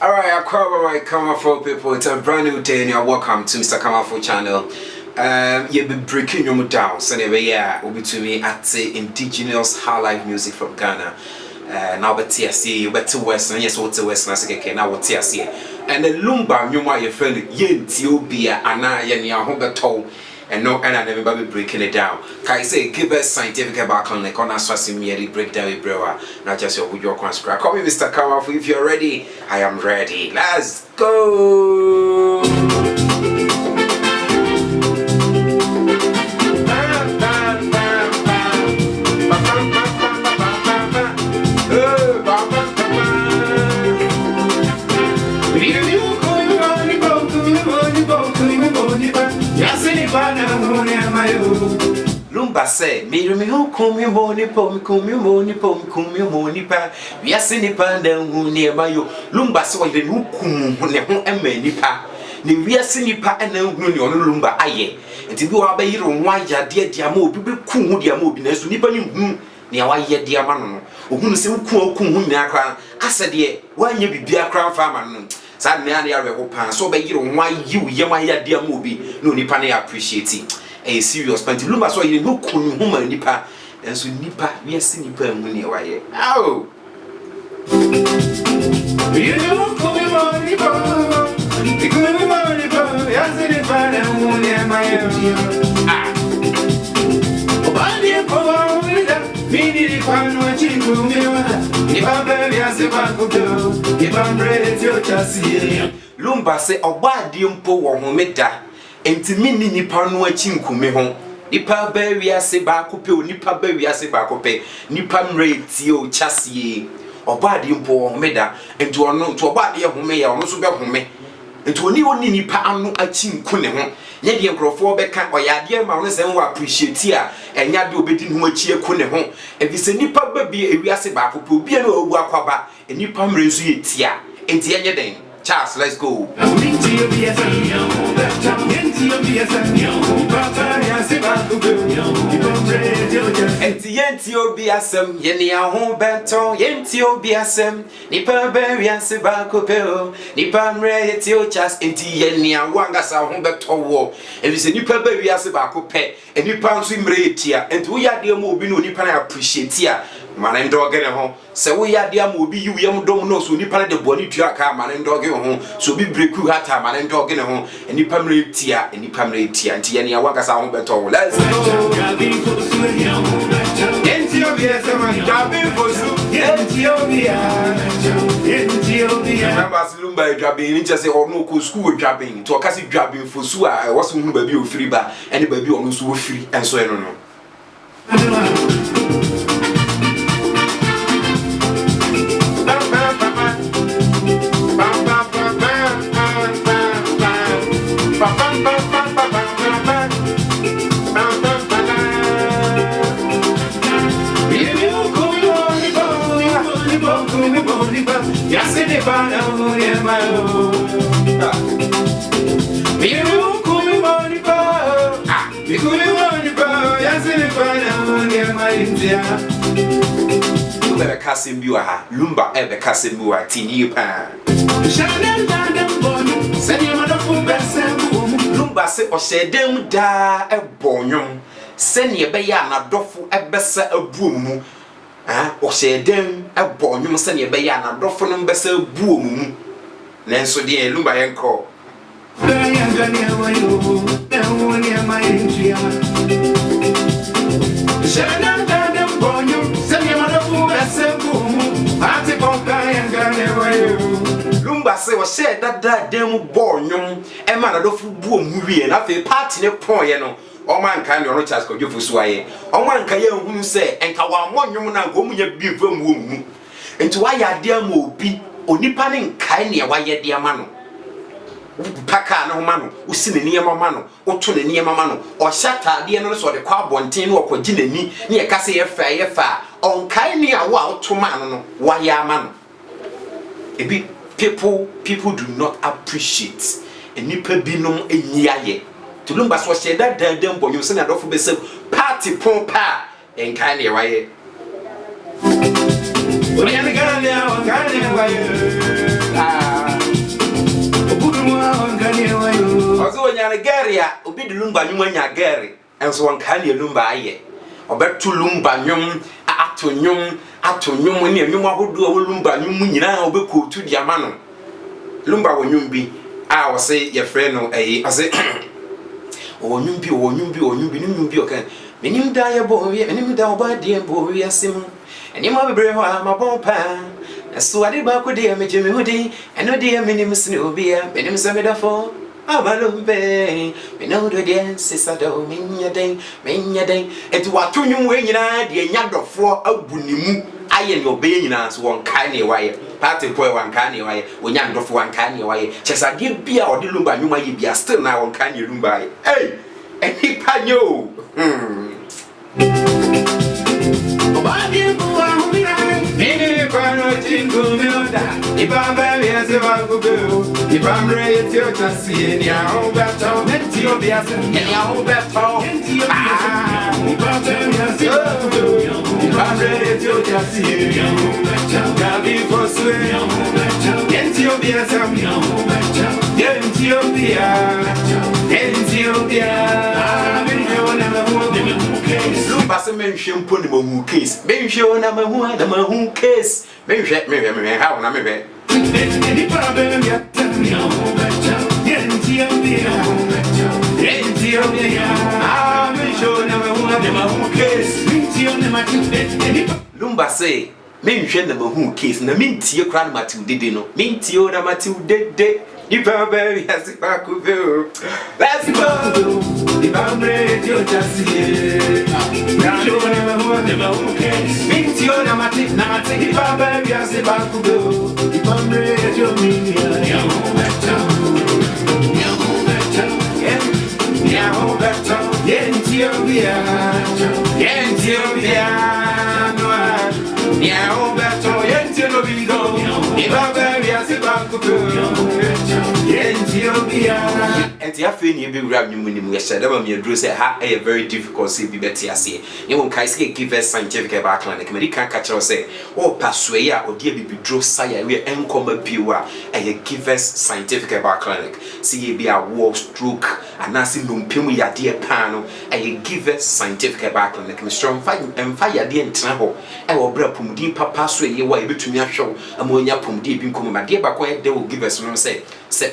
Alright, I call my Kamaful people. It's a brand new day and you're welcome to Mr.Kamaful channel. You've been breaking your mood down. So anyway, yeah, will be to me at the indigenous high life music from Ghana. Now but TSC, but to Western, yes, what to Western as okay, now what TSC. And the Lumba, you might your friend Yentie Obiaa, and I Beto. And no, and I never be breaking it down. Can I say, give us scientific background, like on us, break down with brewer, not just your conscript. Call me Mr. Kamaful if you're ready. I am ready. Let's go. Lumba say, me ho come you money pom come you money pom come you money pa. We are sending panda who near my yo. Lumba so the no kum ne ho ema nipa. Ni we are sending pa and then Lumba aye. And to go about your own why ya dear diamo, people kum dia mo be so nipa ni near why ye dear man. Who say kum na I said, ye, why you be dear crown farmer? Sad man, they are a pan so by your own why you yama dear movie. No nipa ne appreciate it. A serious point. Lumba so you no kun huma nipa and so nipa we are seeing nipa money why. Oh, you know come on nipa. You come on nipa. Yes nipa and money my ah. Obadi ko wida. Me di pan no chingu me wa. Nipa be ya se ba ko do. Nipa bread yo chasi. Lumba say obadi mpo wo homeda. Enti minni nipa no achi nkume ho nipa ba wiase ba kope o nipa ba wiase ba kope nipa mreti o chasie obade mpo homeda enti ono to obade home ya ono so be home enti oni nipa anu achi nkune ho ye de nkrofo beka oyade ma ono se nwa appreciate a enya de obedi no achi ekune ho ebi se nipa ba bi ewiase ba kope obi na ogu akwaba nipa mre so yetia enti enye den Charles, let's go. Yentie Obiaa, Yenia home Beto, Yentie Obiaa, Nipa Beria Sebako Peo, Nipa Mre Chas, Yenia Wangasa home Beto, and it's a Nipa Beria Sebako Pe, and Nipa Swimretia, and we are dear Mobino Nipa appreciate here. Man and dog get home. So we are dear will be you young don't know so nipa the body to your car man and dog home. So be break you hat man and dog in home and nipa tia and nipa tia and Tiania Wakas home better. Let's go. Yentie Obiaa. Remember Lumba drabbing just say or no school drabbing to a cassie drabbing for Sua. I wasn't baby of free bar and the baby on so free and so I don't know. Yes, it my Lumba ever Casimua, Tini Pan. Lumba say or say them da a bonum. Send ye bayana dofu a bessa a boom. Or say them a bonum, send ye bayana dofunum bessa boom. Nanso dear Lumba and call. Lumba say was said that damn bonum, and man of boom, we and after party a point, or man can your chance go for sway, or one can who say, and Kawan one young man go be from womb. And to why ya dear mo be only panning kindly why ye dear man. Paka no mano, usini near mamano, or to the near mamano, or shatter the annals or the carbon tin or cogini, near Cassia fair, on kindly a wow to man, why ya man. A bit people do not appreciate a nipper binum a yaye. To Lumba was said that damn boy you send a dog for myself, party pompa, and kindly away. Ah. Nigeria obi de lumba nyum nya gari enso won kan ye lumba aye obetu lumba nyum ato nyum ne nyum ahodo wo lumba nyum nyina obeku tu di ama no lumba wo nyum bi a wo se ye frɛ no ase o nyum bi nyum bi o kan menim da ye bo ye menim da oba de bo ye asim eni mo bebre ho ama bon pa so ade ba ko de me jemi hudi eno de menim sne obia menim se me da fo abalumbe me know the dance is a do menya den etu wato nwum we nyina de nya dofo abunimu aye ne obe nyina so won kan ne waye party boy wan kan ne waye onya ndofo wan kan ne waye chesa de bia ode lumba nwum aye bia still na won kan ne lumba aye hey eni panyo obadi buwa humira nini kwano chingu mioda ibamba biase bakubeo ibamre yetio tasi ni aho Beto Yentie Obiaa ni aho Beto Yentie Obiaa ibamre biase bakubeo ibamre yetio tasi ni aho Beto gabi foswe Yentie Obiaa ni aho Beto Yentie Obiaa Lumba se menhwe mpo ne mahu case menhwe na mahu case menhwe ha na mehwe ni problem ya tani o Beto Yentie Obiaa menhwe na mahu case Lumba se menhwe na mahu case na mentie kra na matiu dede no mentie o na matiu dede you baby has it back with you. Let's go. If I'm ready, you're just here. Now you never okay. Meet you, Namati. If I'm baby has it back with you. If I'm ready, you're me. Beto. Yentie Obiaa. If I'm baby has it back with you. Yentie Obiaa. Enti afi ni be wura nwum ni mu ye shede ma me aduro say ha e very difficult say bi beti ase. Ye won kai say give us scientific background. Me kan ka kire say o pasue ya odi e bibidro saya we enkoma biwa e give us scientific background. See ye be a war stroke anasi numpem yade e pan no e give us scientific background. Me strong fa yade entena ho e wo bra pomudi papa so ye wa e betumi ahwew amonya pomudi bi nkomo ma de ba ko e de wo give us no say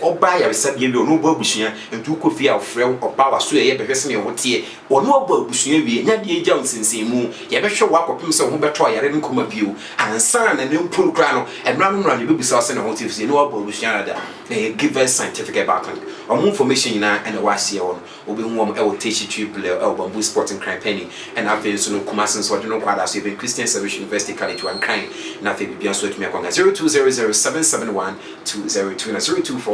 oba ya resabie bi ono bo abusua entu kofi a ofrew oba wa so ye behwese ne hotie ono oba abusua wie nya de eja nsinsimu ye behwe wa kopim se ho beto yare nkoma bio ansa na ne mpuru kra no enra no nra ne bebisa se ne hotie fie no oba abusua da they give us scientific background omo information na and wase on obi hu om e wo teach tube le e bamboo sport and crime penny and afi so no kumasen so de no kwada so even Christian Service University College one crime na afi bibia so tumi akonga 0200771202 na 0243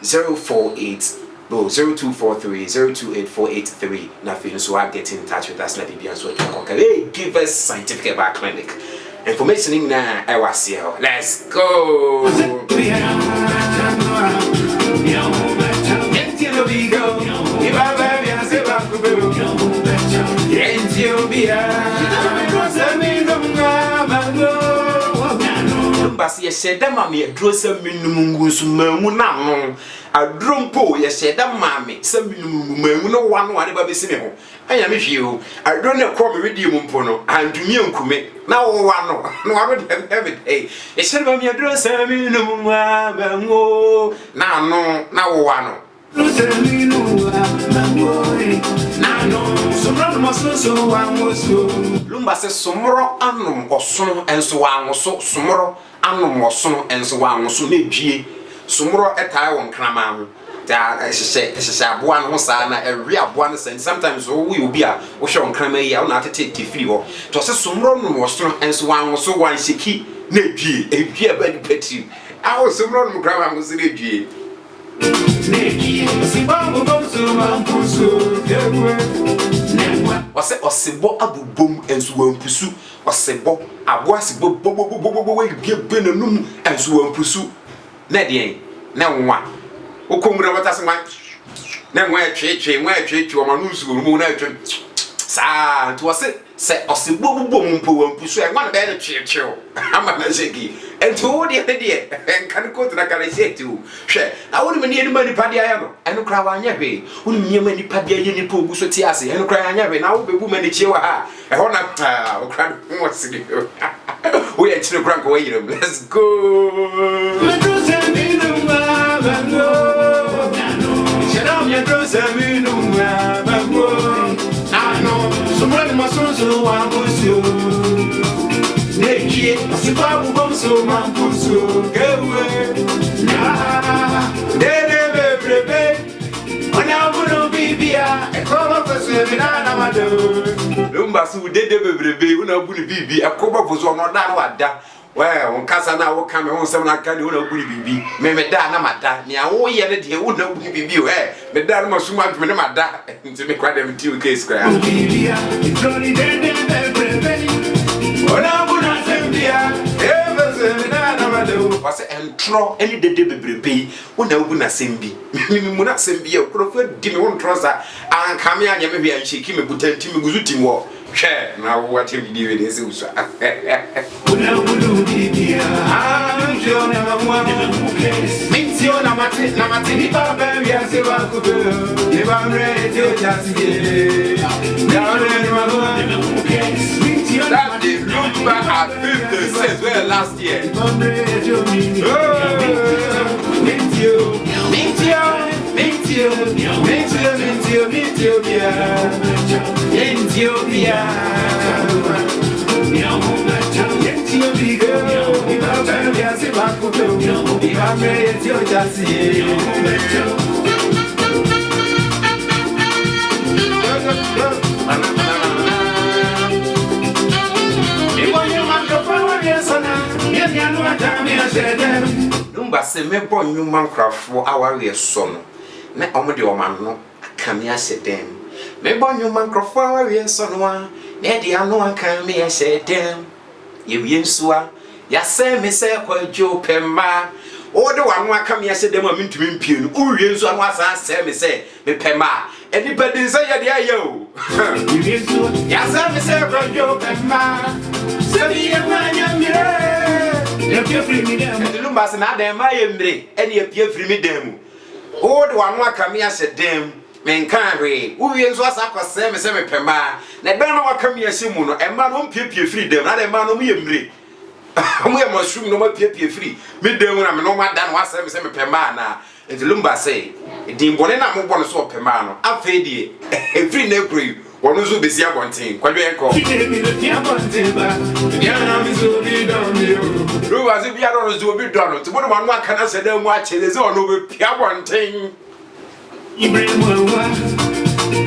048 0243 028483 na feel so I get in touch with us na bibia so hey give us scientific back clinic information na I was here. Let's go. Yentie Basi ye sheda mama ye dro se minum ngusu mamu na no adrompo ye sheda mama se minum mamu no wano ade ba besi me ho anya me hwie o adro ne ko me wedi mu mpo no andumi enkume na wo wano no wano de everyday ye sheda mama ye dro se minum mamu na no na wo wano Lumba se somro anum osono enso wanwoso somro anum osono enso wanwoso na dwie somro etai won krama ho ta ehye aboa no sa na ewe aboa no sen sometimes we obi a wo hwe won krama yi a na atete tifiri ho to se somro num osono enso wanwoso wan sheki na dwie edwie ba di peti a wo somro num krama ho se na dwie Wase osebo abubom enso wampusu osebo abo asebo bobobobobo gebie nanum enso wampusu na de na nwa okomura wata se nwa na nwa etwe o manu nsu mu na etwe sa to wase say osibo bom mpo so e wan be na twetwew ama na sheki ento de de en kan ko tra kare sheti o hwe na woni me ni mani pade aya no eno kra wa anya hwe woni me mani pade aya ni po ogu so ti ase eno kra anya hwe na wo bebu mani chiewa ha e ho na o kra mo sigi we e chire kra ko we yiram let's go Somebody must also want to see. Naked, I see Babu Bum so man put so go away. Daddy Lumba, when I would be beer, a cover for serving another. Lumba, so Daddy Lumba, when I would be a cover for so not that. Well, on Casana will come home some like I don't be. Maybe Dana Mata, near all yet, he would not be you, eh? But that must so much when I'm to make quite a few case crash. It's only what I would not send here. Was and throw any day be when I would not send be. Would not send be a prophet, Dimmy won't trust her, and come here, maybe and she came and put a Timmy Guzuti war. Share now what him do it is also. I'm sure never one. Means you Namati, Baba, yes, if I could do. If I'm ready to just get down Daddy Lumba at 50 cents well last year. Yentie Obiaa. Lumba say me born you man for our we son. Na omo de oman no aka me asedem. Me born you man for our we son wa. Na de ano aka me asedem. Ye wi nsuwa. Ya say me say kwadwo pemma. O de wan aka me asedem a mentumi mpie no. O wi nsuwa no asa say me say me pemma. Anybody say ya de ayo. Ye nsuwa. Ya say me say kwadwo pemma. Say ye manya mire. Daddy Lumba say na dem ayembre ene apie free me dem o de wanu aka me ase dem men kan hwe wo wie nso asa kwase me se me pema na be na waka me ase mu no emma no mpiepie free dem na dem ma no yembre mo ye mushroom no mpiepie free me dem na me no ma da no ase me se me pema na Daddy Lumba say din bone na mo bone so pema no afa die free na ekuri wono zo besi abonten kwadwe enko Ru was if you are zo bi do no to bono manu aka na seda mu a cheleze ono be pia abonten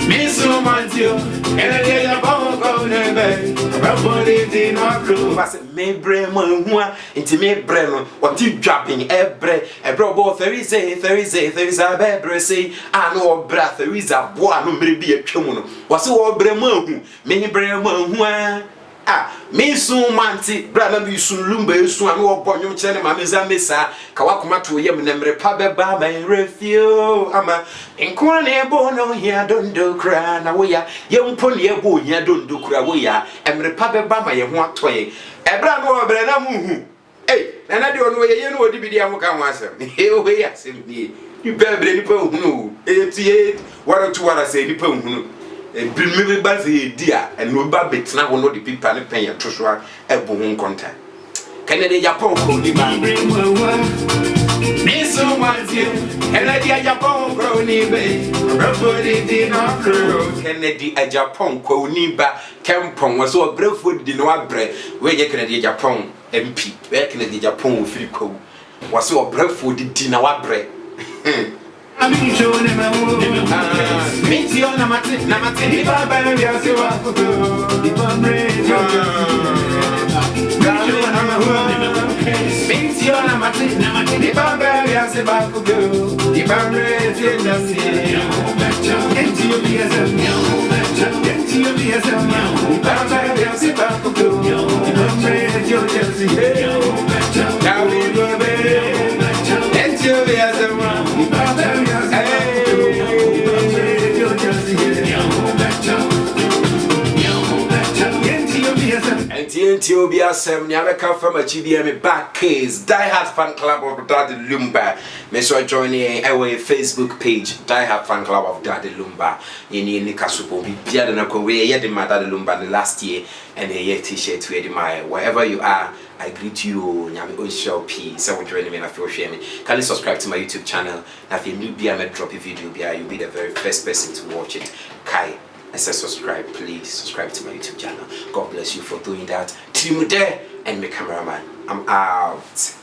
Miso mantio ene ya bawo ko nebe abodi di no akro was me bre mo hua enti me bre no oti dwapin ebre obo Thursday bebre say anu obra Thursday bo anu mre bi atwam no was wo bre mo hu me bre mo hua Miso manti bra na bi sun Lumba esu anu obo nwom kire ne ma meza mesa ka wakoma to yem ne mre pa beba my refio ama enko na ebo no hia dondo kra na wo ya yempo ne ebo hia dondo kra wo ya emre pa beba ma ye ho atoye ebra no obre na mu hu na de ono ye no odi bidi amuka ho asem we ya asem bi ni bebre ni pa hunu tie wara tu wara say ni pa hunu Bilme ba ze dia eno ba betna ho no de pipa ne pen ya tosoa ebo ho nkonta Kennedy Japan ko ni ba Miso mantie Kennedy Japan ko ni be Brafodi di no kro Kennedy Japan ko ni ba kempon wo so brafodi no abre we ye Kennedy Japan MP we Kennedy Japan wo firi ko wo so brafodi di na wabre I'm sure never meet you on a mati, if I buy a silver, if I'm ready, meet you on a mati, if I buy a silver, if I'm ready, Yentie Obiaa, Yentie Obiaa, if I buy a silver, if I'm ready, now we go back, Yentie Obiaa. Yentie Obiaa Sem Nyabeka from a GBM back case. Die Hard Fan Club of Daddy Lumba. Make sure join our Facebook page. Die Hard Fan Club of Daddy Lumba. Yentie Kasupo. Bia na ko we ye de my Daddy Lumba the last year and a year t-shirt we de my wherever you are. I greet you. Nyame Oshel P. So join me na feel share me. Kindly subscribe to my YouTube channel. Na if you new be I drop a video you'll be the very first person to watch it. Kai. I said subscribe, please subscribe to my YouTube channel. God bless you for doing that. Timude and my cameraman. I'm out.